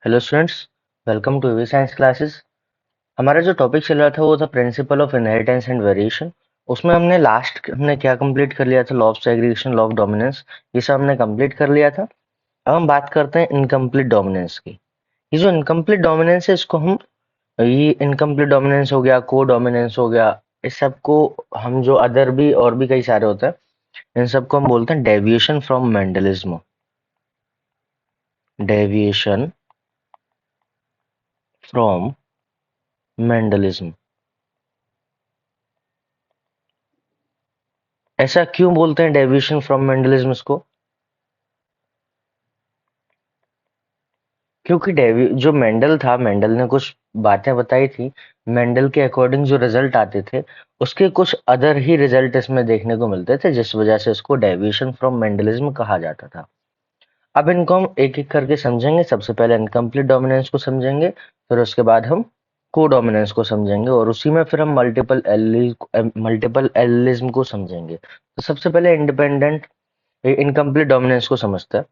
Hello students, welcome to V science classes. हमारा जो topic चल रहा था वो था principle of inheritance and variation. उसमें हमने क्या कंप्लीट कर लिया था? Law of segregation, law of dominance, ये सब हमने कंप्लीट कर लिया था। अब हम बात करते हैं इनकम्प्लीट डोमिनेंस की। ये जो इनकम्प्लीट डोमिनेंस है, इसको हम ये इनकम्प्लीट डोमिनेंस हो गया, को डोमिनेंस हो गया, इस सब को हम जो अदर भी और भी कई सारे होते हैं, इन सबको हम बोलते हैं deviation from Mendelism. Deviation from Mendelism. ऐसा क्यों बोलते हैं डेविएशन फ्रॉम मेंडलिज्म इसको? क्योंकि डेवी जो मेंडल था, मेंडल ने कुछ बातें बताई थी। मेंडल के अकॉर्डिंग जो रिजल्ट आते थे, उसके कुछ अदर ही रिजल्ट इसमें देखने को मिलते थे, जिस वजह से इसको डेविएशन फ्रॉम मेंडलिज्म कहा जाता था। अब इनको हम एक एक करके समझेंगे। सबसे पहले इनकम्प्लीट डोमिनेंस को समझेंगे, फिर उसके बाद हम को डोमिनेंस को समझेंगे, और उसी में फिर हम मल्टीपल एलिज्म को समझेंगे। तो सबसे पहले इंडिपेंडेंट इनकम्प्लीट डोमिनेंस को समझते हैं।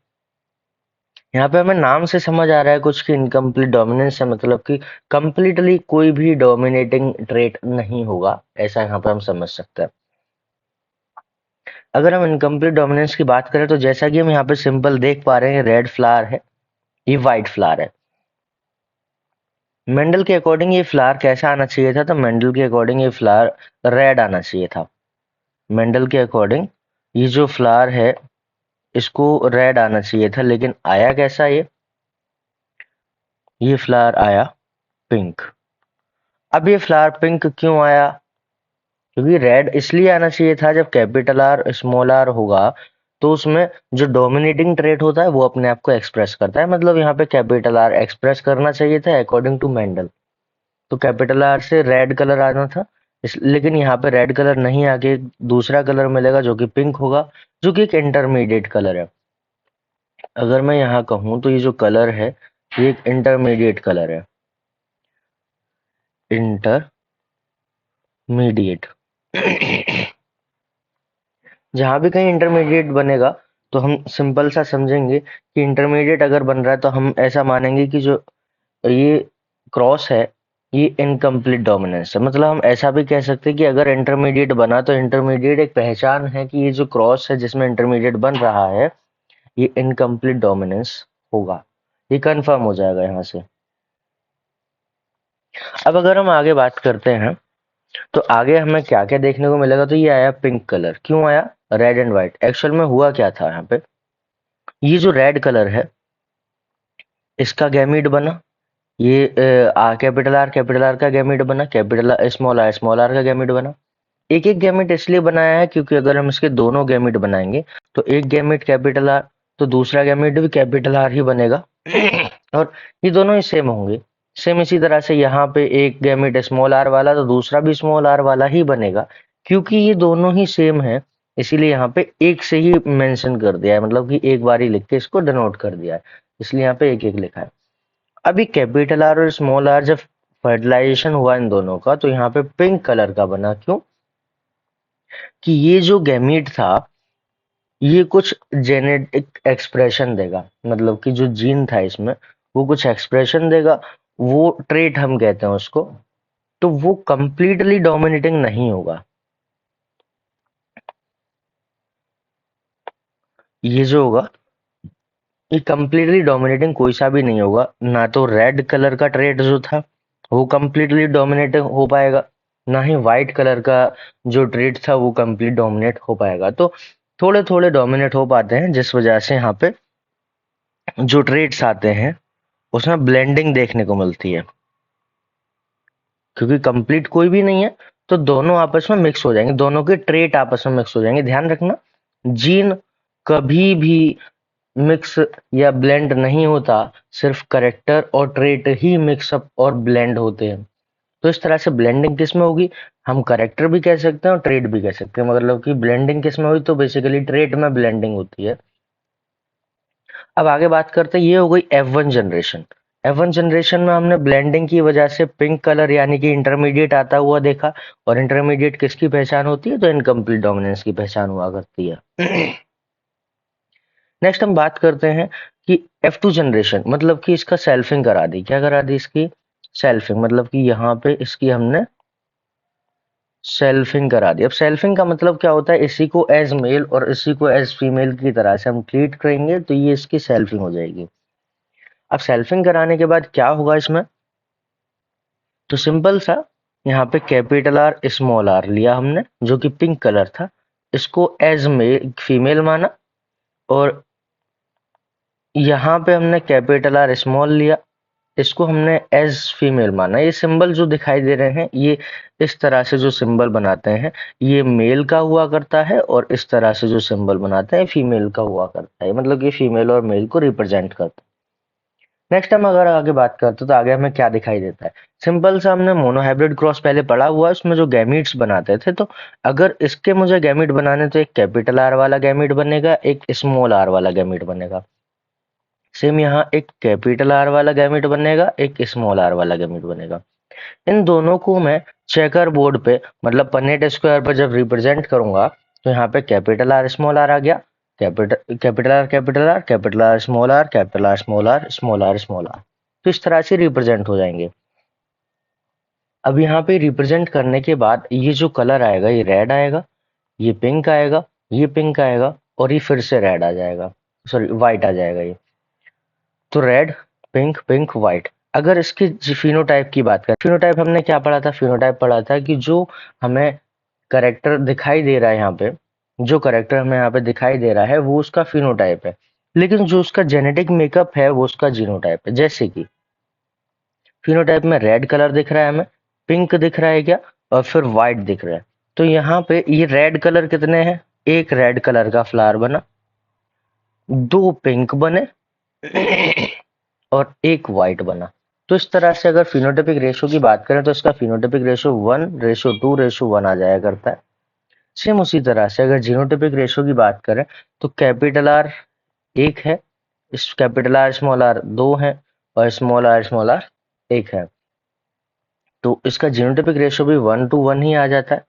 यहाँ पे हमें नाम से समझ आ रहा है कुछ कि इनकम्प्लीट डोमिनेंस है, मतलब कि कंप्लीटली कोई भी डोमिनेटिंग ट्रेट नहीं होगा, ऐसा यहाँ पे हम समझ सकते हैं। अगर हम इनकम्प्लीट डोमिनेंस की बात करें तो जैसा कि हम यहाँ पे सिंपल देख पा रहे हैं, रेड फ्लावर है, ये व्हाइट फ्लावर है। मेंडल के अकॉर्डिंग ये फ्लावर कैसा आना चाहिए था? तो मेंडल के अकॉर्डिंग ये फ्लावर रेड आना चाहिए था। मेंडल के अकॉर्डिंग ये जो फ्लावर है, इसको रेड आना चाहिए था, लेकिन आया कैसा? ये फ्लावर आया पिंक। अब ये फ्लावर पिंक क्यों आया? क्योंकि रेड इसलिए आना चाहिए था, जब कैपिटल आर स्मॉल आर होगा तो उसमें जो डोमिनेटिंग ट्रेट होता है वो अपने आप को एक्सप्रेस करता है। मतलब यहाँ पे कैपिटल आर एक्सप्रेस करना चाहिए था अकॉर्डिंग टू मेंडल। तो कैपिटल आर से रेड कलर आना था, लेकिन यहाँ पे रेड कलर नहीं, आगे दूसरा कलर मिलेगा जो कि पिंक होगा, जो कि एक इंटरमीडिएट कलर है। अगर मैं यहाँ कहूँ तो ये जो कलर है, ये एक इंटरमीडिएट कलर है। इंटरमीडिएट जहाँ भी कहीं इंटरमीडिएट बनेगा तो हम सिंपल सा समझेंगे कि इंटरमीडिएट अगर बन रहा है तो हम ऐसा मानेंगे कि जो ये क्रॉस है, ये इनकम्प्लीट डोमिनेंस है। मतलब हम ऐसा भी कह सकते हैं कि अगर इंटरमीडिएट बना तो इंटरमीडिएट एक पहचान है कि ये जो क्रॉस है जिसमें इंटरमीडिएट बन रहा है, ये इनकम्प्लीट डोमिनेंस होगा। ये कंफर्म हो जाएगा यहाँ से। अब अगर हम आगे बात करते हैं तो आगे हमें क्या क्या देखने को मिलेगा? तो ये आया पिंक कलर। क्यों आया? Red and white. एक्चुअल में हुआ क्या था यहाँ पे? ये जो रेड कलर है, इसका गैमीट बना, ये कैपिटल आर का गैमीट बना, स्मॉल आर का गैमीट बना। एक एक गैमीट इसलिए बनाया है क्योंकि अगर हम इसके दोनों गैमीट बनाएंगे तो एक गैमीट कैपिटल आर, तो दूसरा गैमीट भी कैपिटल आर ही बनेगा और ये दोनों ही सेम होंगे। सेम इसी तरह से यहाँ पे एक गैमीट स्मॉल आर वाला तो दूसरा भी स्मॉल आर वाला ही बनेगा, क्योंकि ये दोनों ही सेम है। इसीलिए यहाँ पे एक से ही मेंशन कर दिया है, मतलब कि एक बार ही लिख के इसको डिनोट कर दिया है, इसलिए यहाँ पे एक एक लिखा है। अभी कैपिटल आर और स्मॉल आर जब फर्टिलाइजेशन हुआ इन दोनों का तो यहाँ पे पिंक कलर का बना। क्यों? कि ये जो गैमीट था, ये कुछ जेनेटिक एक्सप्रेशन देगा, मतलब कि जो जीन था इसमें वो कुछ एक्सप्रेशन देगा, वो ट्रेट हम कहते हैं उसको। तो वो कंप्लीटली डोमिनेटिंग नहीं होगा। ये जो होगा, ये कंप्लीटली डोमिनेटिंग कोई सा भी नहीं होगा। ना तो रेड कलर का ट्रेट जो था वो कंप्लीटली डोमिनेटिंग हो पाएगा, ना ही व्हाइट कलर का जो ट्रेट था वो कंप्लीट डोमिनेट हो पाएगा। तो थोड़े थोड़े डोमिनेट हो पाते हैं, जिस वजह से यहाँ पे जो ट्रेट्स आते हैं उसमें ब्लेंडिंग देखने को मिलती है। क्योंकि कंप्लीट कोई भी नहीं है तो दोनों आपस में मिक्स हो जाएंगे, दोनों के ट्रेट आपस में मिक्स हो जाएंगे। ध्यान रखना, जीन कभी भी मिक्स या ब्लेंड नहीं होता, सिर्फ करेक्टर और ट्रेट ही मिक्सअप और ब्लेंड होते हैं। तो इस तरह से ब्लेंडिंग किस में होगी? हम करेक्टर भी कह सकते हैं और ट्रेट भी कह सकते हैं। मतलब कि ब्लेंडिंग किस में हुई? तो बेसिकली ट्रेट में ब्लेंडिंग होती है। अब आगे बात करते हैं, ये हो गई F1 जनरेशन। F1 जनरेशन में हमने ब्लेंडिंग की वजह से पिंक कलर यानी कि इंटरमीडिएट आता हुआ देखा, और इंटरमीडिएट किसकी पहचान होती है? तो इनकम्प्लीट डोमिनेंस की पहचान हुआ करती है। नेक्स्ट हम बात करते हैं कि F2 जनरेशन, मतलब कि इसका सेल्फिंग करा दी। क्या करा दी? इसकी सेल्फिंग, मतलब कि यहाँ पे इसकी हमने सेल्फिंग करा दी। अब सेल्फिंग का मतलब क्या होता है? इसी को एज मेल और इसी को एज फीमेल की तरह से हम ट्रीट करेंगे तो ये इसकी सेल्फिंग हो जाएगी। अब सेल्फिंग कराने के बाद क्या होगा इसमें? तो सिंपल सा, यहाँ पे कैपिटल आर स्मॉल आर लिया हमने जो कि पिंक कलर था, इसको एज मेल फीमेल माना, और यहाँ पे हमने कैपिटल आर स्मॉल लिया, इसको हमने एज फीमेल माना। ये सिंबल जो दिखाई दे रहे हैं, ये इस तरह से जो सिंबल बनाते हैं ये मेल का हुआ करता है, और इस तरह से जो सिंबल बनाते हैं फीमेल का हुआ करता है, मतलब ये फीमेल और मेल को रिप्रेजेंट करता है। नेक्स्ट हम अगर आगे बात करते हैं तो आगे हमें क्या दिखाई देता है? सिंपल सा, हमने मोनोहाइब्रिड क्रॉस पहले पढ़ा हुआ है, उसमें जो गैमीट्स बनाते थे, तो अगर इसके मुझे गैमीट बनाने तो एक कैपिटल आर वाला गैमीट बनेगा, एक स्मॉल आर वाला गैमीट बनेगा। सेम यहाँ एक कैपिटल आर वाला गैमेट बनेगा, एक स्मॉल आर वाला गैमेट बनेगा। इन दोनों को मैं चेकर बोर्ड पे, मतलब पन्नेट स्क्वायर पर जब रिप्रेजेंट करूंगा तो यहाँ पे कैपिटल आर स्मॉल आर आ गया, capital capital R capital R capital R small R capital R small R small R small R, तो इस तरह से रिप्रेजेंट हो जाएंगे। अब यहाँ पे रिप्रेजेंट करने के बाद ये जो कलर आएगा ये रेड आएगा, ये पिंक आएगा, ये पिंक आएगा, और ये फिर से रेड आ जाएगा, सॉरी व्हाइट आ जाएगा ये। तो रेड, पिंक, पिंक, व्हाइट। अगर इसकी फिनोटाइप की बात करें, फिनोटाइप हमने क्या पढ़ा था? फिनोटाइप पढ़ा था कि जो हमें करेक्टर दिखाई दे रहा है यहाँ पे, जो करेक्टर हमें यहाँ पे दिखाई दे रहा है वो उसका फिनोटाइप है, लेकिन जो उसका जेनेटिक मेकअप है वो उसका जीनोटाइप है। जैसे कि फिनोटाइप में रेड कलर दिख रहा है हमें, पिंक दिख रहा है क्या, और फिर व्हाइट दिख रहा है। तो यहाँ पे ये रेड कलर कितने हैं? एक रेड कलर का फ्लावर बना, दो पिंक बने और एक व्हाइट बना। तो इस तरह से अगर फिनोटाइपिक रेशो की बात करें तो इसका फिनोटाइपिक रेशो 1:2:1 आ जाया करता है। सेम उसी तरह से अगर जीनोटाइपिक रेशो की बात करें तो कैपिटल आर एक है, इस कैपिटल आर स्मॉल आर दो है, और स्मॉल आर एक है, तो इसका जीनोटाइपिक रेशो भी 1:1 ही आ जाता है।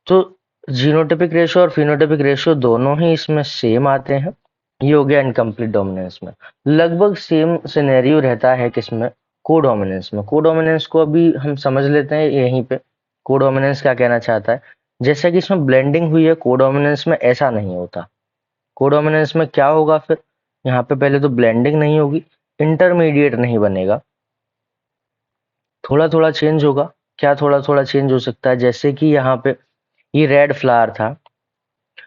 तो जीनोटाइपिक रेशो और फिनोटाइपिक रेशो दोनों ही इसमें सेम आते हैं। ये हो गया इनकम्प्लीट डोमिनेंस में। लगभग सेम सिनेरियो रहता है किसमें? कोडोमिनेंस में। कोडोमिनेंस को अभी हम समझ लेते हैं यहीं पे, कोडोमिनेंस क्या कहना चाहता है। जैसे कि इसमें ब्लेंडिंग हुई है, कोडोमिनेंस में ऐसा नहीं होता। कोडोमिनेंस में क्या होगा फिर? यहाँ पे पहले तो ब्लेंडिंग नहीं होगी, इंटरमीडिएट नहीं बनेगा, थोड़ा थोड़ा चेंज होगा। क्या थोड़ा थोड़ा चेंज हो सकता है? जैसे कि यहाँ पे ये रेड फ्लावर था,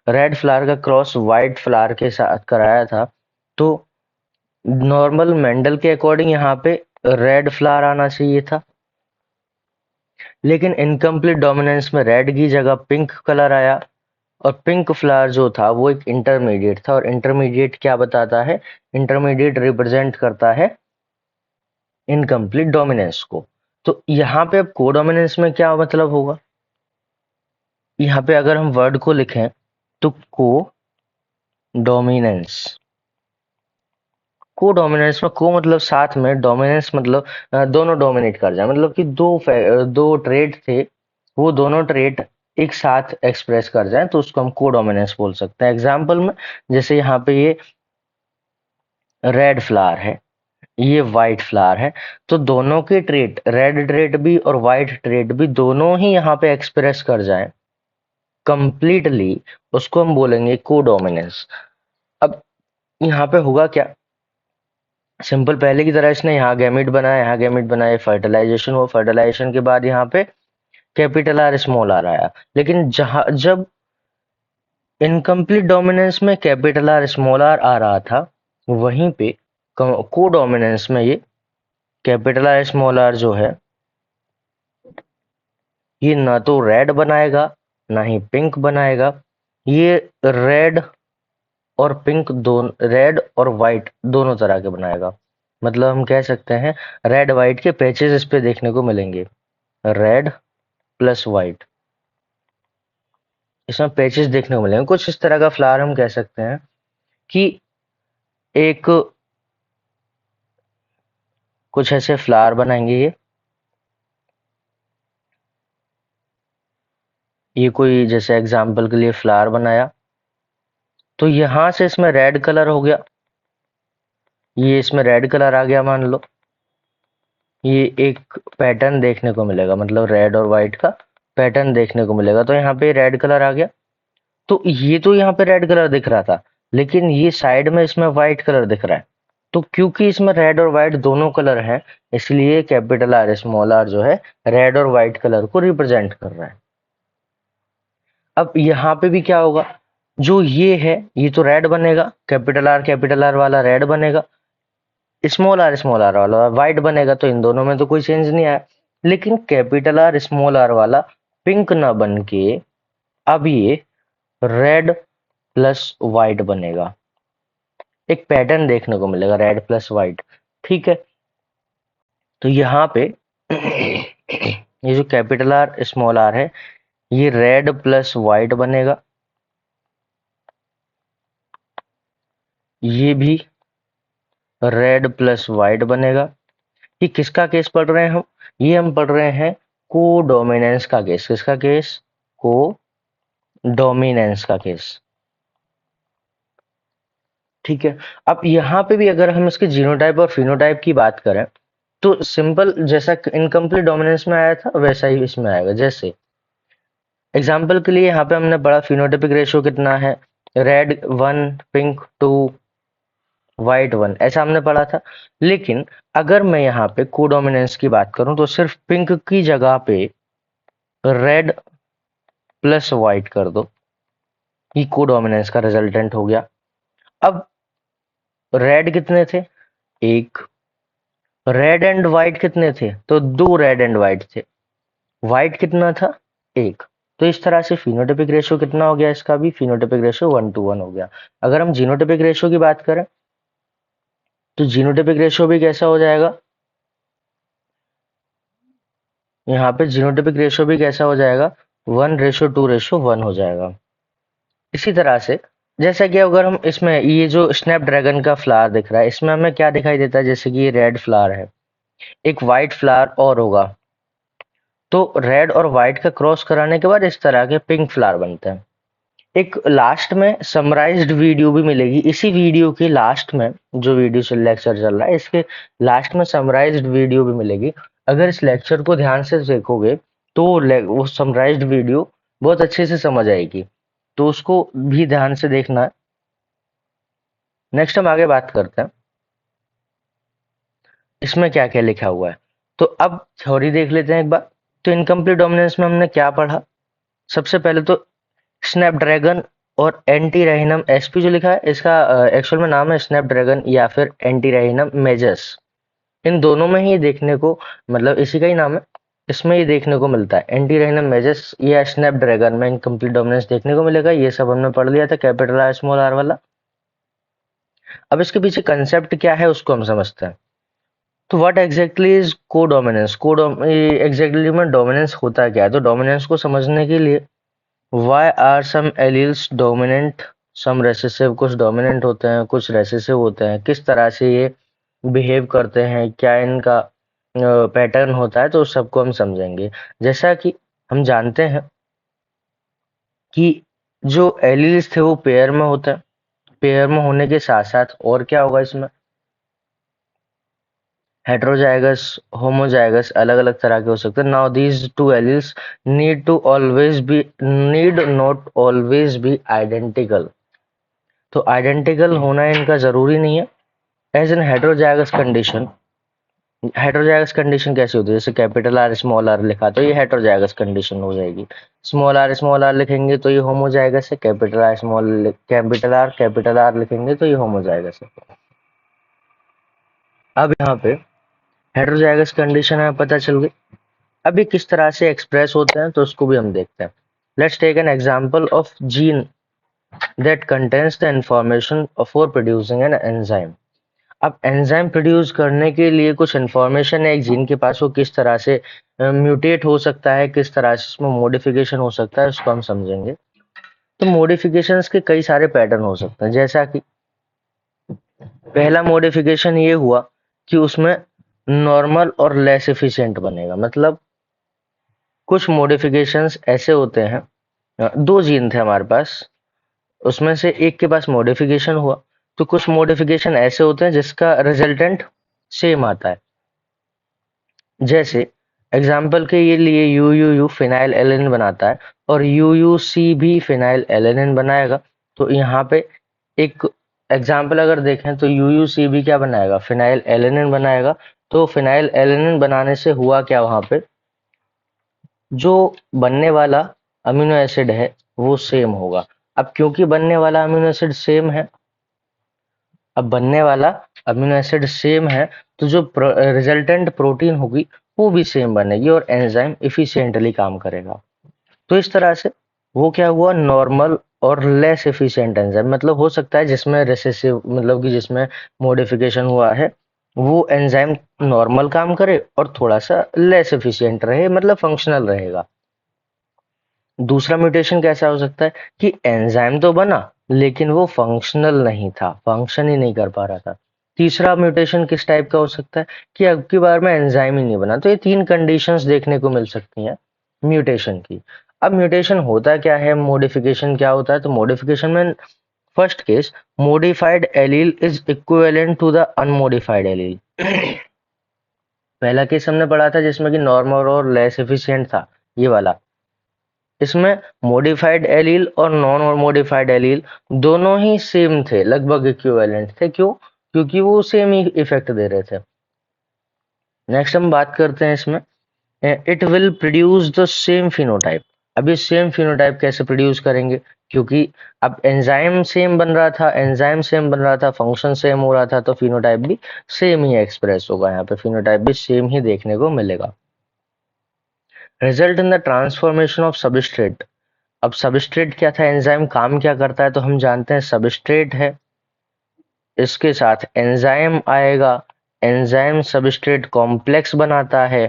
रेड फ्लावर का क्रॉस व्हाइट फ्लावर के साथ कराया था, तो नॉर्मल मेंडल के अकॉर्डिंग यहाँ पे रेड फ्लावर आना चाहिए था, लेकिन इनकम्प्लीट डोमिनेंस में रेड की जगह पिंक कलर आया, और पिंक फ्लावर जो था वो एक इंटरमीडिएट था, और इंटरमीडिएट क्या बताता है? इंटरमीडिएट रिप्रेजेंट करता है इनकम्प्लीट डोमिनेंस को। तो यहाँ पे अब कोडोमिनेंस में क्या मतलब होगा? यहाँ पे अगर हम वर्ड को लिखें तो को डोमिनेंस, को डोमिनेंस में को मतलब साथ में, डोमिनेंस मतलब दोनों डोमिनेट कर जाए, मतलब कि दो ट्रेड थे, वो दोनों ट्रेड एक साथ एक्सप्रेस कर जाए तो उसको हम को डोमिनेंस बोल सकते हैं। एग्जाम्पल में, जैसे यहाँ पे ये रेड फ्लावर है, ये व्हाइट फ्लावर है, तो दोनों के ट्रेट, रेड ट्रेट भी और व्हाइट ट्रेट भी, दोनों ही यहाँ पे एक्सप्रेस कर जाए कंप्लीटली, उसको हम बोलेंगे को डोमिनेंस। अब यहाँ पे होगा क्या? सिंपल पहले की तरह इसने यहाँ गैमिट बनाया, यहाँ गैमिट बनाया, फर्टिलाइजेशन हुआ, फर्टिलाइजेशन के बाद यहाँ पे कैपिटल आर स्मॉल आर आया, लेकिन जहां जब इनकम्प्लीट डोमिनेंस में कैपिटल आर स्मॉल आर आ रहा था, वहीं पे को डोमिनेंस में ये कैपिटल आर स्मॉल आर जो है ये ना तो रेड बनाएगा ना ही पिंक बनाएगा, ये रेड और पिंक दोनों, रेड और व्हाइट दोनों तरह के बनाएगा। मतलब हम कह सकते हैं रेड व्हाइट के पैचेस इस पे देखने को मिलेंगे, रेड प्लस व्हाइट, इसमें पैचेस देखने को मिलेंगे। कुछ इस तरह का फ्लावर हम कह सकते हैं कि एक, कुछ ऐसे फ्लावर बनाएंगे ये कोई जैसे एग्जाम्पल के लिए फ्लावर बनाया, तो यहां से इसमें रेड कलर हो गया, ये इसमें रेड कलर आ गया मान लो, ये एक पैटर्न देखने को मिलेगा, मतलब रेड और व्हाइट का पैटर्न देखने को मिलेगा। तो यहाँ पे रेड कलर आ गया। तो यहाँ पे रेड कलर दिख रहा था, लेकिन ये साइड में इसमें व्हाइट कलर दिख रहा है। तो क्योंकि इसमें रेड और व्हाइट दोनों कलर हैं, इसलिए कैपिटल आर स्मॉल आर जो है रेड और व्हाइट कलर को रिप्रेजेंट कर रहा है। अब यहाँ पे भी क्या होगा, जो ये है ये तो रेड बनेगा, कैपिटल आर वाला रेड बनेगा, स्मॉल आर वाला व्हाइट बनेगा। तो इन दोनों में तो कोई चेंज नहीं आया। लेकिन कैपिटल आर स्मॉल आर वाला पिंक ना बन के अब ये रेड प्लस व्हाइट बनेगा, एक पैटर्न देखने को मिलेगा रेड प्लस व्हाइट। ठीक है, तो यहाँ पे ये जो कैपिटल आर स्मॉल आर है ये रेड प्लस व्हाइट बनेगा, ये भी रेड प्लस व्हाइट बनेगा। ये किसका केस पढ़ रहे हैं हम, ये हम पढ़ रहे हैं को डोमिनेंस का केस। किसका केस, को डोमिनेंस का केस। ठीक है, अब यहाँ पे भी अगर हम इसके जीनोटाइप और फिनोटाइप की बात करें तो सिंपल जैसा इनकम्प्लीट डोमिनेंस में आया था वैसा ही इसमें आएगा। जैसे एग्जाम्पल के लिए यहाँ पे हमने पढ़ा फिनोटाइपिक रेशियो कितना है, रेड 1 पिंक 2 व्हाइट 1, ऐसा हमने पढ़ा था। लेकिन अगर मैं यहाँ पे कोडोमिनेंस की बात करूं तो सिर्फ पिंक की जगह पे रेड प्लस व्हाइट कर दो, ये कोडोमिनेंस का रिजल्टेंट हो गया। अब रेड कितने थे, एक, रेड एंड व्हाइट कितने थे, तो दो रेड एंड व्हाइट थे, व्हाइट कितना था, एक। तो इस तरह से फिनोटाइपिक रेशियो कितना हो गया, इसका भी फिनोटाइपिक रेशियो 1:1 हो गया। अगर हम जीनोटाइपिक रेशियो की बात करें तो जीनोटाइपिक रेशियो भी कैसा हो जाएगा, यहाँ पे जीनोटाइपिक रेशियो भी कैसा हो जाएगा, 1:2:1 हो जाएगा। इसी तरह से जैसा कि अगर हम इसमें ये जो स्नैपड्रैगन का फ्लावर दिख रहा है इसमें हमें क्या दिखाई देता है, जैसे कि ये रेड फ्लावर है, एक व्हाइट फ्लावर और होगा, तो रेड और व्हाइट का क्रॉस कराने के बाद इस तरह के पिंक फ्लावर बनते हैं। एक लास्ट में समराइज्ड वीडियो भी मिलेगी, इसी वीडियो के लास्ट में, जो वीडियो से लेक्चर चल रहा है इसके लास्ट में समराइज्ड वीडियो भी मिलेगी। अगर इस लेक्चर को ध्यान से देखोगे तो वो समराइज्ड वीडियो बहुत अच्छे से समझ आएगी, तो उसको भी ध्यान से देखना है। नेक्स्ट हम आगे बात करते हैं इसमें क्या क्या लिखा हुआ है। तो अब थ्योरी देख लेते हैं एक बार। तो इनकम्प्लीट डोमिनेंस में हमने क्या पढ़ा, सबसे पहले तो स्नैपड्रैगन और एंटी रेहिनम एसपी जो लिखा है इसका एक्चुअल में नाम है स्नैपड्रैगन या फिर एंटी रेहिनम मेजस। इन दोनों में ही देखने को, मतलब इसी का ही नाम है, इसमें ही देखने को मिलता है एंटी रेहिनम मेजस या स्नैपड्रैगन में इनकम्प्लीट डोमिनेंस देखने को मिलेगा। ये सब हमने पढ़ लिया था कैपिटल आर स्मॉल आर वाला। अब इसके पीछे कंसेप्ट क्या है उसको हम समझते हैं। तो what exactly is codominance, exactly में डोमिनेंस होता क्या है। तो डोमिनेंस को समझने के लिए why are some alleles dominant some recessive, कुछ डोमिनेंट होते हैं कुछ रेसेसिव होते हैं, किस तरह से ये बिहेव करते हैं, क्या इनका पैटर्न होता है, तो उस सबको हम समझेंगे। जैसा कि हम जानते हैं कि जो एलील्स थे वो पेयर में होते हैं, पेयर में होने के साथ साथ और क्या होगा इसमें, हेटेरोजाइगस होमोजाइगस अलग अलग तरह के हो सकते हैं। Now these two alleles need not always be identical. तो आइडेंटिकल होना इनका जरूरी नहीं है। As an heterozygous condition, heterozygous condition कैसी होती है, जैसे कैपिटल आर स्मॉल आर लिखा तो ये हेटेरोजाइगस कंडीशन हो जाएगी। स्मॉल आर लिखेंगे तो ये होमोजाइगस है, कैपिटल आर लिखेंगे तो ये होमोजाइगस है। अब यहाँ पे हेटेरोजाइगस कंडीशन हमें पता चल गई। अब ये किस तरह से एक्सप्रेस होते हैं तो उसको भी हम देखते हैं। Let's take an example of gene that contains the information for producing an enzyme. अब एंजाइम प्रोड्यूस करने के लिए कुछ इंफॉर्मेशन है एक जीन के पास, वो किस तरह से म्यूटेट हो सकता है, किस तरह से उसमें मॉडिफिकेशन हो सकता है, उसको हम समझेंगे। तो मॉडिफिकेशंस के कई सारे पैटर्न हो सकते हैं। जैसा कि पहला मॉडिफिकेशन ये हुआ कि उसमें नॉर्मल और लेस एफिशिएंट बनेगा। मतलब कुछ मॉडिफिकेशंस ऐसे होते हैं, दो जीन थे हमारे पास, उसमें से एक के पास मॉडिफिकेशन हुआ, तो कुछ मॉडिफिकेशन ऐसे होते हैं जिसका रिजल्टेंट सेम आता है। जैसे एग्जाम्पल के ये लिए you you you phenyl alanine बनाता है और यू यू सी भी फिनाइल एलेनिन बनाएगा। तो यहाँ पे एक एग्जाम्पल अगर देखें तो यू यू सी भी क्या बनाएगा, फिनाइल एलेनिन बनाएगा। तो फिनाइल एलेनिन बनाने से हुआ क्या, वहां पे जो बनने वाला अमीनो एसिड है वो सेम होगा। अब क्योंकि बनने वाला अमीनो एसिड सेम है, अब बनने वाला अमीनो एसिड सेम है, तो जो रिजल्टेंट प्रोटीन होगी वो भी सेम बनेगी और एंजाइम इफिशिएंटली काम करेगा। तो इस तरह से वो क्या हुआ, नॉर्मल और लेस एफिशिएंट एंजाइम, मतलब हो सकता है जिसमें रेसेसिव मतलब कि जिसमें मॉडिफिकेशन हुआ है वो एंजाइम नॉर्मल काम करे और थोड़ा सा लेस एफिशिएंट रहे, मतलब फंक्शनल रहेगा। दूसरा म्यूटेशन कैसा हो सकता है कि एंजाइम तो बना लेकिन वो फंक्शनल नहीं था, फंक्शन ही नहीं कर पा रहा था। तीसरा म्यूटेशन किस टाइप का हो सकता है कि अब की बार में एंजाइम ही नहीं बना। तो ये तीन कंडीशंस देखने को मिल सकती हैं म्यूटेशन की। अब म्यूटेशन होता क्या है, मॉडिफिकेशन क्या होता है, तो मॉडिफिकेशन में first case modified allele is equivalent to the unmodified allele. पहला केस हमने पढ़ा था जिसमें कि नॉर्मल और लेस एफिशिएंट था, ये वाला। इसमें मॉडिफाइड एलील और नॉन मॉडिफाइड एलील दोनों ही सेम थे, लगभग इक्विवेलेंट थे। क्यों? क्योंकि वो सेम ही इफेक्ट दे रहे थे। नेक्स्ट हम बात करते हैं इसमें, it will produce the same phenotype. अभी सेम फिनोटाइप कैसे प्रोड्यूस करेंगे, क्योंकि अब एंजाइम सेम बन रहा था, एंजाइम सेम बन रहा था, फंक्शन सेम हो रहा था, तो फिनोटाइप भी सेम ही एक्सप्रेस होगा। यहाँ पे फिनोटाइप भी सेम ही देखने को मिलेगा। Result in the transformation of substrate. अब सबस्ट्रेट क्या था, एंजाइम काम क्या करता है, तो हम जानते हैं सबस्ट्रेट है, इसके साथ एंजाइम आएगा, एंजाइम सबस्ट्रेट कॉम्प्लेक्स बनाता है,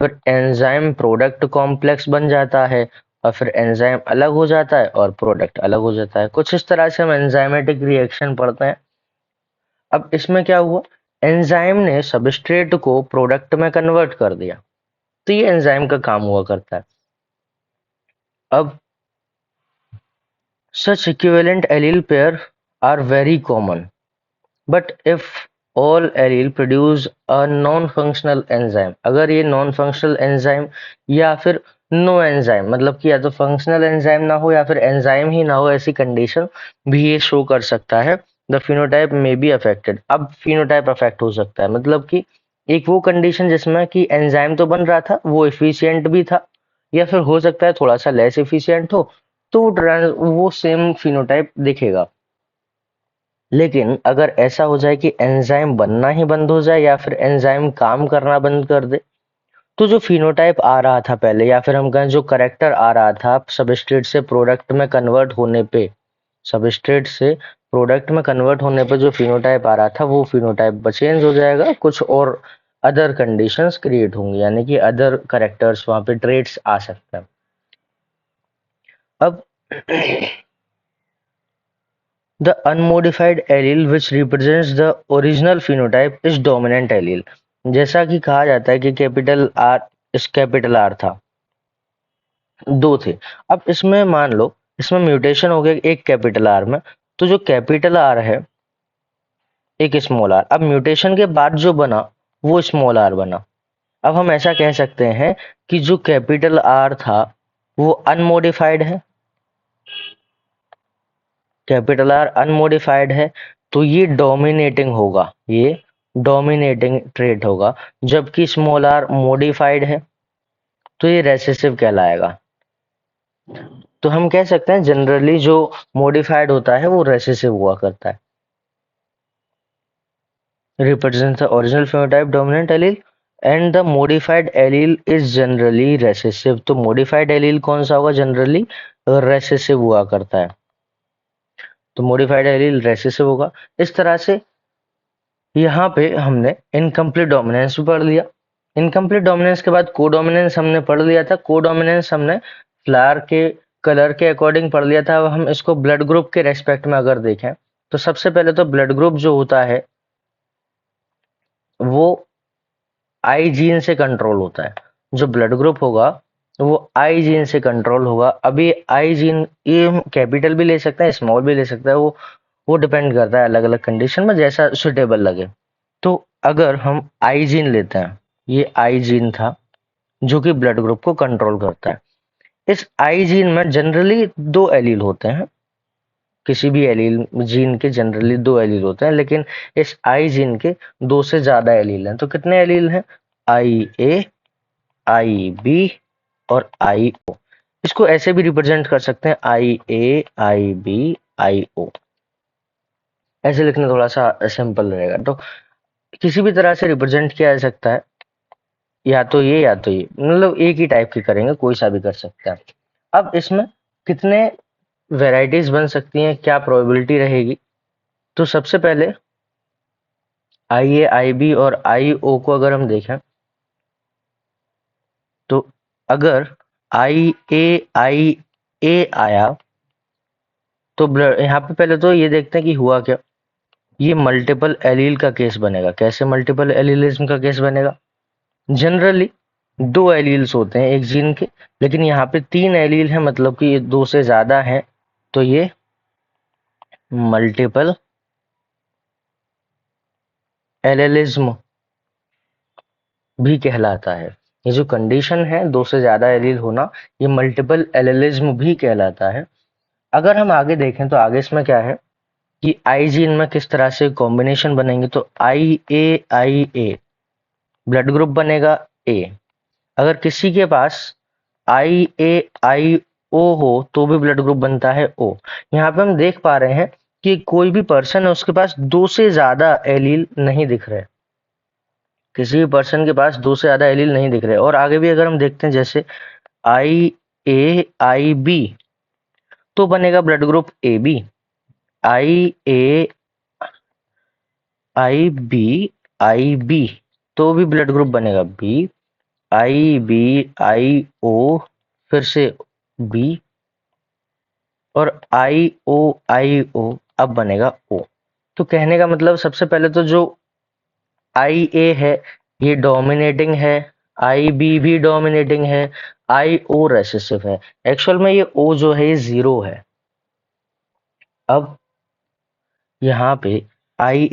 फिर एंजाइम प्रोडक्ट कॉम्प्लेक्स बन जाता है, और फिर एंजाइम अलग हो जाता है और प्रोडक्ट अलग हो जाता है। कुछ इस तरह से हम एंजाइमेटिक रिएक्शन पढ़ते हैं। अब इसमें क्या हुआ, एंजाइम ने सबस्ट्रेट को प्रोडक्ट में कन्वर्ट कर दिया, तो ये एंजाइम का काम हुआ करता है। अब such equivalent allele pair are very common, but if all allele produce a non-functional enzyme, अगर ये non-functional enzyme या फिर नो एंजाइम, मतलब कि या तो फंक्शनल एंजाइम ना हो या फिर एंजाइम ही ना हो, ऐसी कंडीशन भी ये शो कर सकता है। द फिनोटाइप में बी अफेक्टेड। अब फिनोटाइप अफेक्ट हो सकता है, मतलब कि एक वो कंडीशन जिसमें कि एंजाइम तो बन रहा था, वो एफिशिएंट भी था, या फिर हो सकता है थोड़ा सा लेस एफिशिएंट हो, तो वो सेम फिनोटाइप दिखेगा। लेकिन अगर ऐसा हो जाए कि एंजाइम बनना ही बंद हो जाए या फिर एंजाइम काम करना बंद कर दे, तो जो फिनोटाइप आ रहा था पहले, या फिर हम कहें जो करेक्टर आ रहा था सबस्ट्रेट से प्रोडक्ट में कन्वर्ट होने पे, सबस्ट्रेट से प्रोडक्ट में कन्वर्ट होने पे जो फिनोटाइप आ रहा था वो फिनोटाइप चेंज हो जाएगा, कुछ और अदर कंडीशंस क्रिएट होंगी, यानी कि अदर करेक्टर्स वहां पे ट्रेट्स आ सकते हैं। अब the unmodified allele which represents the original phenotype is dominant allele। जैसा कि कहा जाता है कि कैपिटल आर, इस कैपिटल आर था, दो थे। अब इसमें मान लो इसमें म्यूटेशन हो गया एक कैपिटल आर में, तो जो कैपिटल आर है एक स्मॉल आर, अब म्यूटेशन के बाद जो बना वो स्मॉल आर बना। अब हम ऐसा कह सकते हैं कि जो कैपिटल आर था वो अनमोडिफाइड है, कैपिटल आर अनमोडिफाइड है, तो ये डोमिनेटिंग होगा, ये डोमिनेटिंग ट्रेट होगा। जबकि स्मॉल आर मॉडिफाइड है तो ये रेसेसिव कहलाएगा। तो हम कह सकते हैं जनरली जो मॉडिफाइड होता है वो रेसेसिव हुआ करता है। Represent the original phenotype dominant allele and the modified allele is generally recessive. तो मॉडिफाइड एलील कौन सा होगा, जनरली रेसेसिव हुआ करता है, तो मॉडिफाइड एलील रेसेसिव होगा। इस तरह से यहाँ पे हमने इनकम्प्लीट डोमिनेंस भी पढ़ लिया। इनकम्प्लीट डोमिनेंस के बाद कोडोमिनेंस हमने पढ़ लिया था। कोडोमिनेंस हमने फ्लावर के कलर के अकॉर्डिंग पढ़ लिया था। अब हम इसको ब्लड ग्रुप के रेस्पेक्ट में अगर देखें तो सबसे पहले तो ब्लड ग्रुप जो होता है वो आई जीन से कंट्रोल होता है। जो ब्लड ग्रुप होगा वो आई जीन से कंट्रोल होगा। अभी आई जीन ये कैपिटल भी ले सकता है, स्मॉल भी ले सकता है, वो डिपेंड करता है अलग अलग कंडीशन में जैसा सुटेबल लगे। तो अगर हम आई जीन लेते हैं, ये आई जीन था जो कि ब्लड ग्रुप को कंट्रोल करता है। इस आई जीन में जनरली दो एलील होते हैं, किसी भी एलील जीन के जनरली दो एलील होते हैं, लेकिन इस आई जीन के दो से ज्यादा एलील हैं। तो कितने एलील हैं? आई ए, आई बी और आई ओ। इसको ऐसे भी रिप्रेजेंट कर सकते हैं, आई ए, आई बी, आई ओ। ऐसे लिखना थोड़ा सा सिंपल रहेगा। तो किसी भी तरह से रिप्रेजेंट किया जा सकता है, या तो ये या तो ये, मतलब एक ही टाइप की करेंगे, कोई सा भी कर सकता है। अब इसमें कितने वेराइटीज बन सकती हैं, क्या प्रोबेबिलिटी रहेगी? तो सबसे पहले आई ए, आई बी और आई ओ को अगर हम देखें, तो अगर आई ए आया तो यहाँ पे पहले तो ये देखते हैं कि हुआ क्या। ये मल्टीपल एलील का केस बनेगा। कैसे मल्टीपल एलीलिज्म का केस बनेगा? जनरली दो एलील्स होते हैं एक जीन के, लेकिन यहाँ पे तीन एलील हैं, मतलब कि ये दो से ज्यादा हैं, तो ये मल्टीपल एलेलिज्म भी कहलाता है। ये जो कंडीशन है दो से ज्यादा एलील होना, ये मल्टीपल एलेलिज्म भी कहलाता है। अगर हम आगे देखें तो आगे इसमें क्या है कि आई जीन में किस तरह से कॉम्बिनेशन बनेंगे। तो आई ए ब्लड ग्रुप बनेगा ए। अगर किसी के पास आई ए आई ओ हो तो भी ब्लड ग्रुप बनता है ओ। यहाँ पे हम देख पा रहे हैं कि कोई भी पर्सन है उसके पास दो से ज्यादा एलील नहीं दिख रहे। किसी भी पर्सन के पास दो से ज्यादा एलील नहीं दिख रहे। और आगे भी अगर हम देखते हैं जैसे आई ए आई बी तो बनेगा blood group A B. I A I B तो भी ब्लड ग्रुप बनेगा B. I B I O फिर से बी, और आई ओ अब बनेगा ओ। तो कहने का मतलब सबसे पहले तो जो आई ए है ये डोमिनेटिंग है, आई बी भी डोमिनेटिंग है, आई ओ रेसेसिव है। एक्चुअल में ये ओ जो है ये जीरो है। अब यहाँ पे आई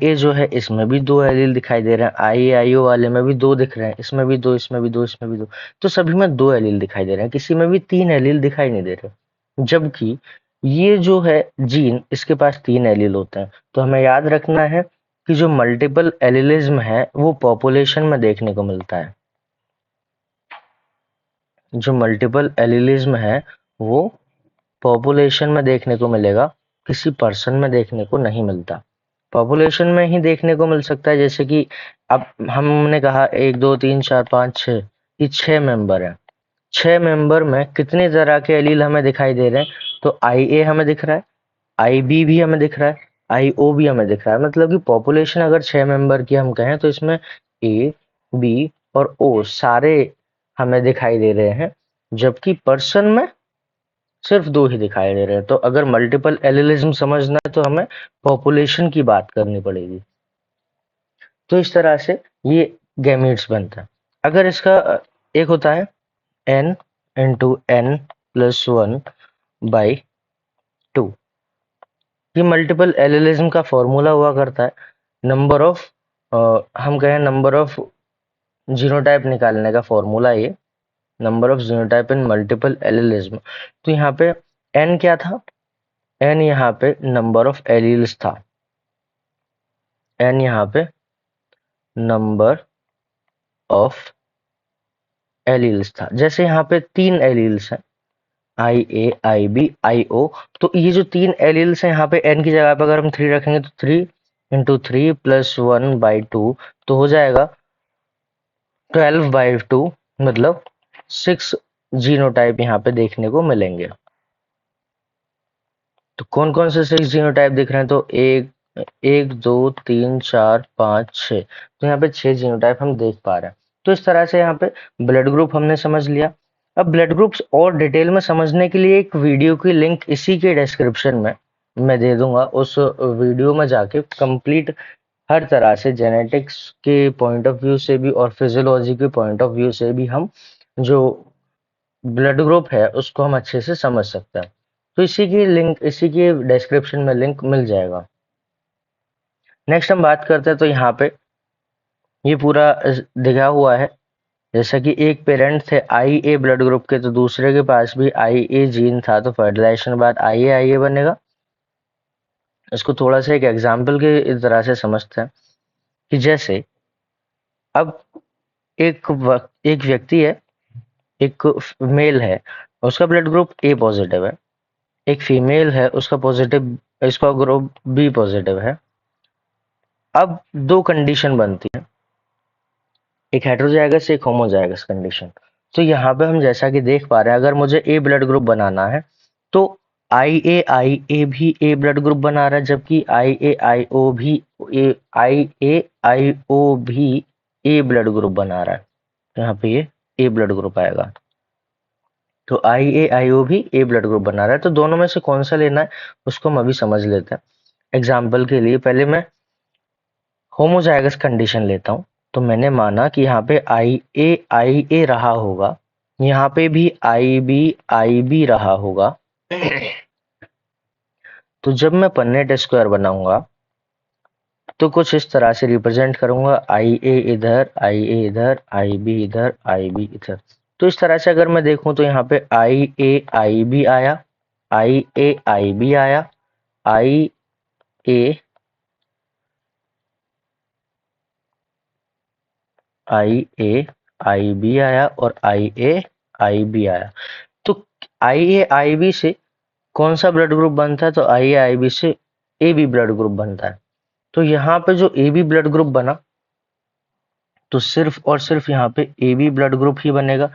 ए जो है इसमें भी दो एलील दिखाई दे रहे हैं, आई ओ वाले में भी दो दिख रहे हैं, इसमें भी दो, इसमें भी दो, इसमें भी दो। तो सभी में दो एलील दिखाई दे रहे हैं, किसी में भी तीन एलील दिखाई नहीं दे रहे। जबकि ये जो है जीन इसके पास तीन एलील होते हैं। तो हमें याद रखना है कि जो मल्टीपल एलिलिज्म है वो पॉपुलेशन में देखने को मिलता है। जो मल्टीपल एलिलिज्म है वो पॉपुलेशन में देखने को मिलेगा, किसी पर्सन में देखने को नहीं मिलता। पॉपुलेशन में ही देखने को मिल सकता है। जैसे कि अब हमने कहा एक दो तीन चार पाँच छः, ये छह मेंबर है। छह मेंबर में कितने तरह के एलील हमें दिखाई दे रहे हैं? तो आई ए हमें दिख रहा है, आई बी भी हमें दिख रहा है, आई ओ भी हमें दिख रहा है। मतलब कि पॉपुलेशन अगर छह मेंबर की हम कहें तो इसमें ए, बी और ओ सारे हमें दिखाई दे रहे हैं, जबकि पर्सन में सिर्फ दो ही दिखाई दे रहे हैं। तो अगर मल्टीपल एलिलिज्म समझना है तो हमें पॉपुलेशन की बात करनी पड़ेगी। तो इस तरह से ये गैमीट्स बनता है। अगर इसका एक होता है n into n plus one by two, ये मल्टीपल एलिलिज्म का फॉर्मूला हुआ करता है। नंबर ऑफ हम कहें नंबर ऑफ जीनोटाइप निकालने का फॉर्मूला ये, number of genotype in multiple allelism. तो यहाँ पे n क्या था? n यहाँ पे नंबर ऑफ एलील्स था। n यहाँ पे नंबर ऑफ एलील्स था। जैसे यहाँ पे तीन एलील्स हैं, आई A I B I O. तो ये जो तीन एलील्स हैं यहाँ पे n की जगह पे अगर हम थ्री रखेंगे तो three into three plus one by to, तो हो जाएगा 12/2, मतलब 6 जीनोटाइप यहाँ पे देखने को मिलेंगे। तो कौन कौन से 6 जीनोटाइप दिख रहे हैं? तो एक दो तीन चार पाँच छः, तो यहाँ पे 6 जीनोटाइप हम देख पा रहे हैं। तो इस तरह से यहाँ पे ब्लड ग्रुप हमने समझ लिया। अब ब्लड ग्रुप्स और डिटेल में समझने के लिए एक वीडियो की लिंक इसी के डिस्क्रिप्शन में मैं दे दूंगा। उस वीडियो में जाके कंप्लीट हर तरह से जेनेटिक्स के पॉइंट ऑफ व्यू से भी और फिजियोलॉजी के पॉइंट ऑफ व्यू से भी हम जो ब्लड ग्रुप है उसको हम अच्छे से समझ सकते हैं। तो इसी की डिस्क्रिप्शन में लिंक मिल जाएगा। नेक्स्ट हम बात करते हैं, तो यहाँ पे ये पूरा दिखा हुआ है, जैसा कि एक पेरेंट थे आई ए ब्लड ग्रुप के, तो दूसरे के पास भी आई ए जीन था, तो फर्टिलाइजेशन के बाद आई ए बनेगा। इसको थोड़ा सा एक एग्जाम्पल के तरह से समझते हैं कि जैसे अब एक व्यक्ति है, एक मेल है, उसका ब्लड ग्रुप ए पॉजिटिव है, एक फीमेल है, इसका ग्रुप बी पॉजिटिव है। अब दो कंडीशन बनती है, एक हेटेरोजाइगस एक होमोजाइगस कंडीशन। तो यहाँ पे हम जैसा कि देख पा रहे हैं, अगर मुझे ए ब्लड ग्रुप बनाना है तो आई ए भी ए ब्लड ग्रुप बना रहा है, जबकि आई ए आई ओ भी ए ब्लड ग्रुप बना रहा है। तो यहाँ पे ये ए ब्लड ग्रुप आएगा। तो आई ओ भी ए ब्लड ग्रुप बना रहा है, तो दोनों में से कौन सा लेना है उसको हम अभी समझ लेते हैं। एग्जाम्पल के लिए पहले मैं होमोजाइगस कंडीशन लेता हूं। तो मैंने माना कि यहाँ पे आई ए रहा होगा, यहाँ पे भी आई बी रहा होगा। तो जब मैं पन्नेट स्क्वायर बनाऊंगा तो कुछ इस तरह से रिप्रेजेंट करूंगा, आई ए इधर, आई बी इधर, आई बी इधर। तो इस तरह से अगर मैं देखूं तो यहाँ पे आई बी आया, आई बी आया, आई ए आई बी आया और आई बी आया। तो आई बी से कौन सा ब्लड ग्रुप बनता है? तो आई बी से ए बी ब्लड ग्रुप बनता है। तो यहाँ पे जो ए बी ब्लड ग्रुप बना, तो सिर्फ और सिर्फ यहाँ पे ए बी ब्लड ग्रुप ही बनेगा।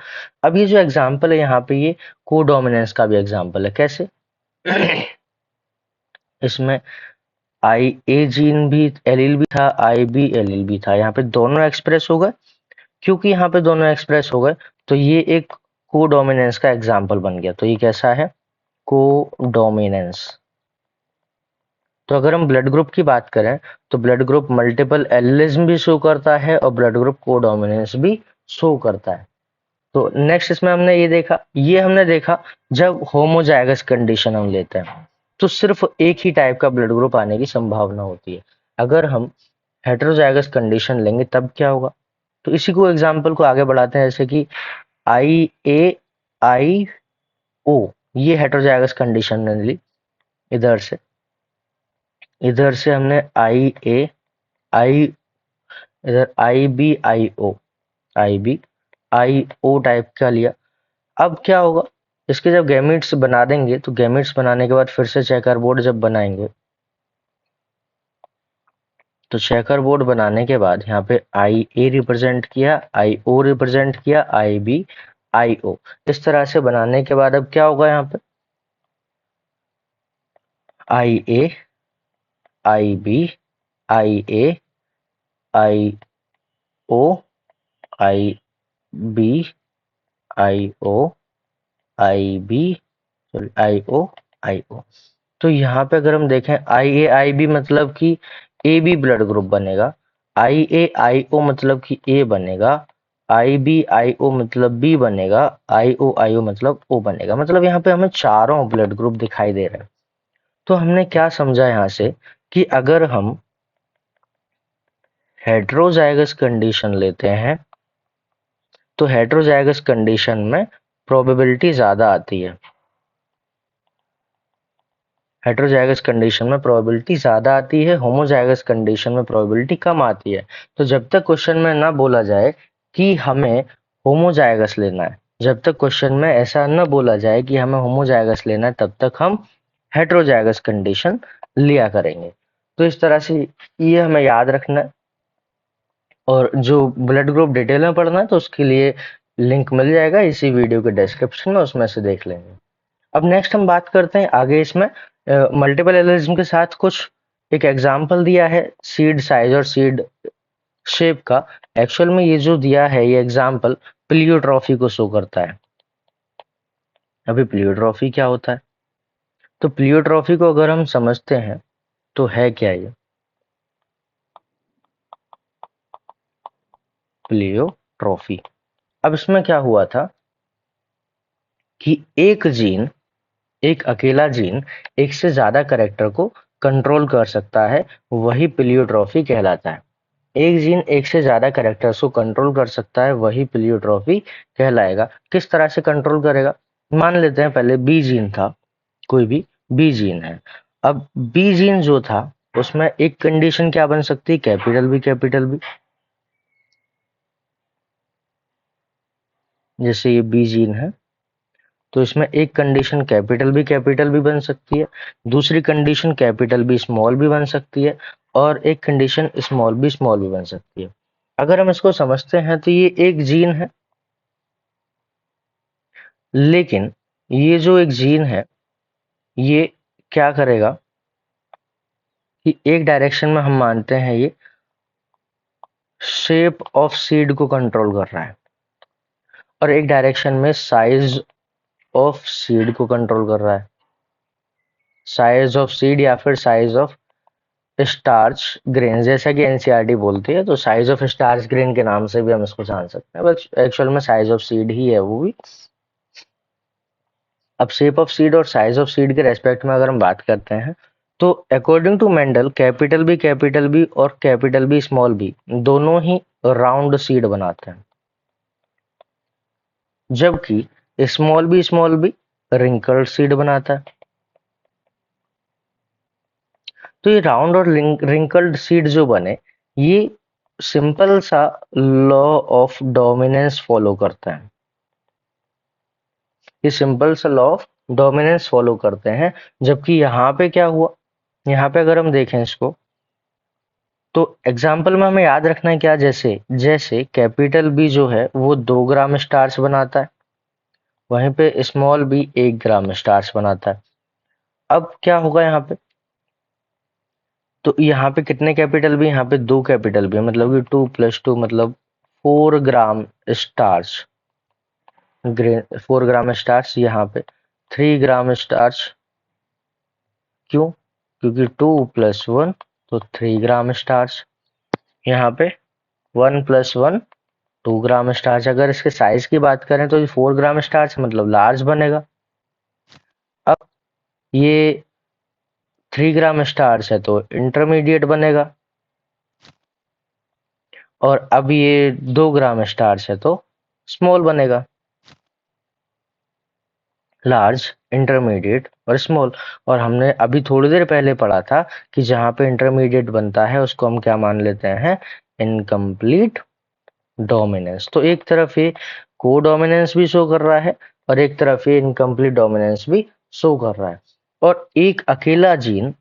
अब ये जो एग्जाम्पल है यहाँ पे, ये कोडोमिनेंस का भी एग्जाम्पल है। कैसे? इसमें आई ए जीन भी एलील भी था, आई बी एलील भी था, यहाँ पे दोनों एक्सप्रेस हो गए। क्योंकि यहाँ पे दोनों एक्सप्रेस हो गए तो ये एक कोडोमिनेंस का एग्जाम्पल बन गया। तो ये कैसा है? कोडोमिनेंस। तो अगर हम ब्लड ग्रुप की बात करें तो ब्लड ग्रुप मल्टीपल एलिलिज्म भी शो करता है और ब्लड ग्रुप कोडोमिनेंस भी शो करता है। तो नेक्स्ट इसमें हमने देखा जब होमोजाइगस कंडीशन हम लेते हैं तो सिर्फ एक ही टाइप का ब्लड ग्रुप आने की संभावना होती है। अगर हम हेटेरोजाइगस कंडीशन लेंगे तब क्या होगा? तो इसी को एग्जाम्पल को आगे बढ़ाते हैं, जैसे कि आई ए आई ओ, ये हेटेरोजाइगस कंडीशन ने ली। इधर से हमने आई इधर आई बी आई ओ टाइप का लिया। अब क्या होगा? इसके जब गैमीट्स बना देंगे तो गैमीट्स बनाने के बाद फिर से चेकर बोर्ड जब बनाएंगे तो चेकर बोर्ड बनाने के बाद यहाँ पे आई ए रिप्रेजेंट किया, आई ओ रिप्रेजेंट किया, आई बी आई ओ। इस तरह से बनाने के बाद अब क्या होगा? यहाँ पे I A I B I A I O I B I O I B sorry I O. तो यहाँ पे अगर हम देखें आई ए आई बी मतलब कि ए बी ब्लड ग्रुप बनेगा, आई ओ मतलब कि ए बनेगा, आई ओ मतलब बी बनेगा, आई ओ मतलब ओ बनेगा। मतलब यहाँ पे हमें चारों ब्लड ग्रुप दिखाई दे रहे हैं। तो हमने क्या समझा यहाँ से कि अगर हम हेट्रोजाइगस कंडीशन लेते हैं तो हेट्रोजाइगस कंडीशन में प्रोबेबिलिटी ज्यादा आती है। हेट्रोजाइगस कंडीशन में प्रोबेबिलिटी ज्यादा आती है, होमोजाइगस कंडीशन में प्रोबेबिलिटी कम आती है। तो जब तक क्वेश्चन में ना बोला जाए कि हमें होमोजाइगस लेना है, जब तक क्वेश्चन में ऐसा न बोला जाए कि हमें होमोजाइगस लेना है, तब तक हम हेट्रोजाइगस कंडीशन लिया करेंगे। तो इस तरह से ये हमें याद रखना है। और जो ब्लड ग्रुप डिटेल में पढ़ना है तो उसके लिए लिंक मिल जाएगा इसी वीडियो के डिस्क्रिप्शन में, उसमें से देख लेंगे। अब नेक्स्ट हम बात करते हैं आगे। इसमें मल्टीपल एलिज्म के साथ कुछ एक एग्जाम्पल दिया है सीड साइज और सीड शेप का। एक्चुअल में ये जो दिया है ये एग्जाम्पल प्लियोट्रॉफी को शो करता है। अभी प्लियोट्रॉफी क्या होता है? तो प्लियोट्रॉफी को अगर हम समझते हैं तो है क्या ये? प्लियोट्रॉफी। अब इसमें क्या हुआ था कि एक अकेला जीन एक से ज्यादा कैरेक्टर को कंट्रोल कर सकता है, वही प्लियोट्रॉफी कहलाता है। एक जीन एक से ज्यादा कैरेक्टर्स को कंट्रोल कर सकता है, वही प्लियोट्रॉफी कहलाएगा। किस तरह से कंट्रोल करेगा? मान लेते हैं पहले बी जीन था, कोई भी बी जीन है। अब बी जीन जो था उसमें एक कंडीशन क्या बन सकती है? Capital B capital B. जैसे ये बी जीन है तो इसमें एक कंडीशन कैपिटल बी बन सकती है, दूसरी condition capital B small B बन सकती है, और एक कंडीशन स्मॉल बी बन सकती है। अगर हम इसको समझते हैं तो ये एक जीन है, लेकिन ये जो एक जीन है ये क्या करेगा कि एक डायरेक्शन में हम मानते हैं ये शेप ऑफ सीड को कंट्रोल कर रहा है, और एक डायरेक्शन में साइज ऑफ सीड को कंट्रोल कर रहा है। साइज ऑफ सीड या फिर साइज ऑफ स्टार्च ग्रेन, जैसा कि एनसीईआरटी बोलती है, तो साइज ऑफ स्टार्च ग्रेन के नाम से भी हम इसको जान सकते हैं, बस एक्चुअल में साइज ऑफ सीड ही है वो भी। अब शेप ऑफ सीड और साइज ऑफ सीड के रेस्पेक्ट में अगर हम बात करते हैं तो according to Mendel capital B और कैपिटल बी स्मॉल बी दोनों ही राउंड सीड बनाते हैं, जबकि स्मॉल बी रिंकल्ड सीड बनाता है। तो ये राउंड और रिंकल्ड सीड जो बने, ये सिंपल सा लॉ ऑफ डोमिनेंस फॉलो करता है। ये सिंपल सा लॉ ऑफ डोमिनेंस फॉलो करते हैं। जबकि यहाँ पे क्या हुआ, यहाँ पे अगर हम देखें इसको तो एग्जाम्पल में हमें याद रखना है क्या, जैसे जैसे कैपिटल बी जो है वो 2 ग्राम स्टार्च बनाता है, वहीं पे स्मॉल बी 1 ग्राम स्टार्च बनाता है। अब क्या होगा यहाँ पे, तो यहाँ पे कितने कैपिटल बी, यहाँ पे 2 कैपिटल बी, मतलब कि 2 + 2 मतलब 4 ग्राम स्टार्च। 4 ग्राम स्टार्च, यहाँ पे 3 ग्राम स्टार्च। क्यों? क्योंकि 2 + 1 तो 3 ग्राम स्टार्च। यहाँ पे 1 + 1 2 ग्राम स्टार्च। अगर इसके साइज की बात करें तो ये 4 ग्राम स्टार्च मतलब लार्ज बनेगा। अब ये 3 ग्राम स्टार्च है तो इंटरमीडिएट बनेगा, और अब ये 2 ग्राम स्टार्च है तो स्मॉल बनेगा। लार्ज, इंटरमीडिएट और स्मॉल। और हमने अभी थोड़ी देर पहले पढ़ा था कि जहां पे इंटरमीडिएट बनता है उसको हम क्या मान लेते हैं? Incomplete dominance. तो एक तरफ ये को डोमिनेंस भी शो कर रहा है और एक तरफ ये इनकम्प्लीट डोमिनेंस भी शो कर रहा है। और एक अकेला जीन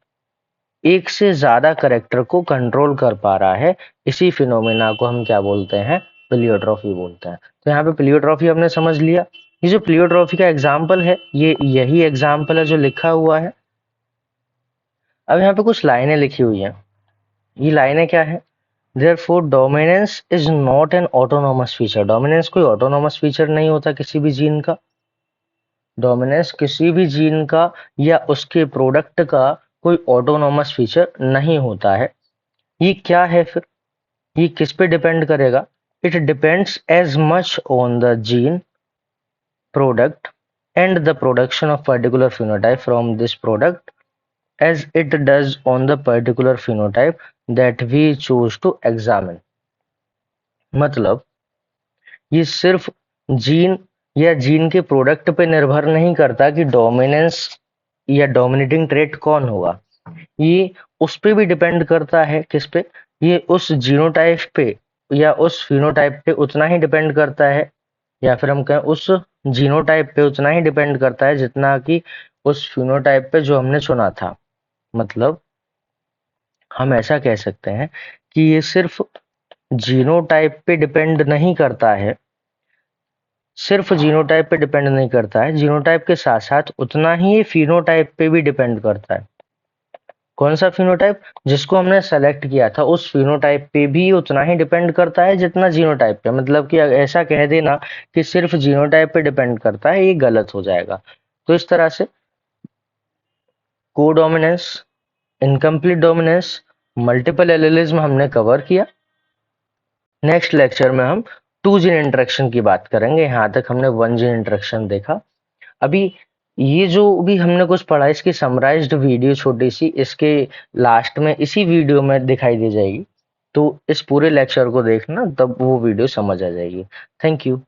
एक से ज्यादा करेक्टर को कंट्रोल कर पा रहा है, इसी फिनोमेना को हम क्या बोलते हैं? प्लियोट्रॉफी बोलते हैं। तो यहाँ पे प्लियोट्रॉफी हमने समझ लिया। ये जो प्लियोट्रॉफी का एग्जाम्पल है ये यही एग्जाम्पल है जो लिखा हुआ है। अब यहाँ पे कुछ लाइनें लिखी हुई हैं, ये लाइनें क्या है? Therefore, dominance is not an autonomous feature. Dominance कोई ऑटोनोमस फीचर नहीं होता किसी भी जीन का। डोमिनेंस किसी भी जीन का या उसके प्रोडक्ट का कोई ऑटोनोमस फीचर नहीं होता है। ये क्या है फिर? ये किस पे डिपेंड करेगा? It depends as much on the gene product and the production of particular phenotype from this product as it does on the particular phenotype that we choose to examine। मतलब ये सिर्फ जीन या gene के product पे निर्भर नहीं करता कि डोमिनेंस या डोमिनेटिंग ट्रेट कौन होगा। ये उस पे भी डिपेंड करता है, किस पे? ये उस जीनोटाइप पे या उस फिनोटाइप पे उतना ही डिपेंड करता है, या फिर हम कहें उस जीनोटाइप पे उतना ही डिपेंड करता है जितना कि उस फिनोटाइप पे जो हमने चुना था। मतलब हम ऐसा कह सकते हैं कि ये सिर्फ जीनोटाइप पे डिपेंड नहीं करता है, सिर्फ जीनोटाइप पे डिपेंड नहीं करता है, जीनोटाइप के साथ साथ उतना ही ये फिनोटाइप पे भी डिपेंड करता है। कौन सा फिनोटाइप? जिसको हमने सेलेक्ट किया था उस फिनोटाइप पे भी उतना ही डिपेंड करता है जितना जीनोटाइप पे। मतलब कि ऐसा कह देना कि सिर्फ जीनोटाइप पे डिपेंड करता है, ये गलत हो जाएगा। तो इस तरह से codominance, incomplete dominance, multiple allelism हमने कवर किया। नेक्स्ट लेक्चर में हम 2 जीन इंटरेक्शन की बात करेंगे। यहाँ तक हमने 1 जीन इंटरेक्शन देखा। अभी ये जो भी हमने कुछ पढ़ा इसकी समराइज्ड वीडियो छोटी सी इसके लास्ट में इसी वीडियो में दिखाई दे जाएगी। तो इस पूरे लेक्चर को देखना तब वो वीडियो समझ आ जाएगी। Thank you.